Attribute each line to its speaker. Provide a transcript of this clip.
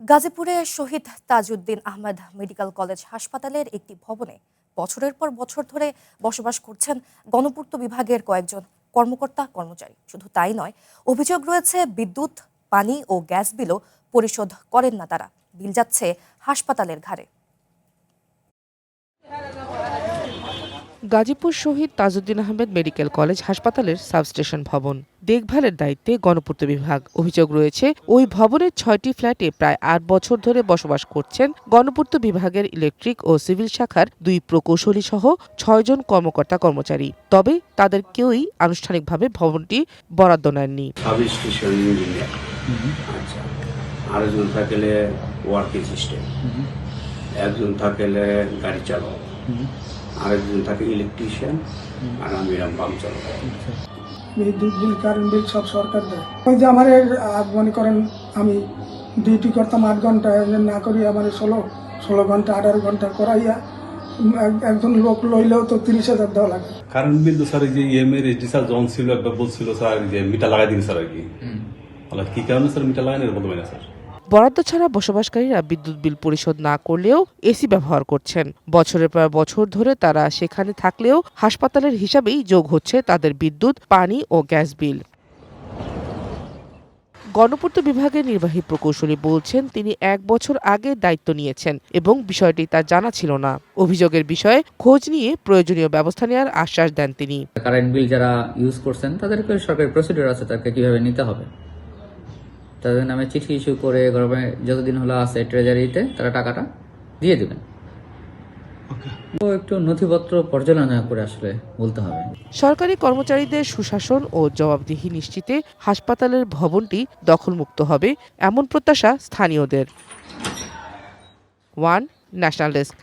Speaker 1: গাজীপুরে শহীদ Tajuddin Ahmed medical college হাসপাতালের একটি ভবনে বছরের পর বছর ধরে বসবাস করছেন গণপূর্ত বিভাগের কয়েকজন কর্মকর্তা কর্মচারী। শুধু তাই নয়, অভিযোগ রয়েছে বিদ্যুৎ, পানি ও গ্যাস বিলও পরিশোধ করেন না তারা। বিল যাচ্ছে হাসপাতালের ঘাড়ে।
Speaker 2: গাজীপুর শহীদ তাজউদ্দিন আহমেদ মেডিকেল কলেজ হাসপাতালের সাবস্টেশন ভবন দেখভালের দায়িত্বে গণপূর্ত বিভাগ। অভিযোগ রয়েছে ওই ভবনের 6টি ফ্ল্যাটে প্রায় 8 বছর ধরে বসবাস করছেন গণপূর্ত বিভাগের ইলেকট্রিক ও সিভিল শাখার 2 প্রকৌশলী সহ 6 জন কর্মকর্তা কর্মচারী। তবে তাদের কেউই আনুষ্ঠানিকভাবে ভবনটি বরাদ্দ নেননি।
Speaker 3: সাবস্টেশন ইঞ্জিনিয়ার, আরেকজন থাকলে ওয়ার্কিং সিস্টেম, একজন থাকলে গাড়ি চালক, আরেকজন থাকে ইলেকট্রিশিয়ান, আর আমি পাম্প চালক।
Speaker 4: বিদ্যুৎ বিল, কারেন্ট বিল সব সরকার দেয়। ওই যে আমার মনে করেন আমি ডিউটি করতাম 8 ঘন্টা, না করি আমার 16 ঘন্টা 18 ঘন্টা করাইয়া একজন লোক লইলেও তো 30,000 দেওয়া লাগে।
Speaker 5: কারেন্ট বিল তো স্যার যে ইএমএর এসডি স্যার জন ছিল একবার বলছিল স্যার যে মিটার লাগাই দিন স্যার আর কি। কি কারণে স্যার মিটার লাগাই না বলতে না স্যার।
Speaker 2: বরাদ্দ ছাড়া বসবাসকারীরা বিদ্যুৎ বিল পরিশোধ না করলেও এসি ব্যবহার করছেন। বছরের পর বছর ধরে তারা সেখানে থাকলেও হাসপাতালের হিসাবেই যোগ হচ্ছে তাদের বিদ্যুৎ, পানি ও গ্যাস বিল। গণপূর্ত বিভাগের নির্বাহী প্রকৌশলী বলছেন তিনি 1 বছর আগে দায়িত্ব নিয়েছেন এবং বিষয়টি তার জানা ছিল না। অভিযোগের বিষয়ে খোঁজ নিয়ে প্রয়োজনীয় ব্যবস্থা নেওয়ার আশ্বাস দেন তিনি।
Speaker 6: কারেন্ট বিল যারা ইউজ করছেন তাদেরকে সরকারি প্রসিডিউর আছে, তাদেরকে কিভাবে নিতে হবে, তাদের নামে চিঠি ইস্যু করে গভর্নমেন্ট যতদিন হলো আছে ট্রেজারিতে তারা টাকাটা দিয়ে দেবেন। তো একটু নথিপত্র পর্যালোচনা করে আসলে বলতে হবে।
Speaker 2: সরকারি কর্মচারীদের সুশাসন ও জবাবদিহি নিশ্চিতে হাসপাতালের ভবনটি দখলমুক্ত হবে এমন প্রত্যাশা স্থানীয়দের। One national desk.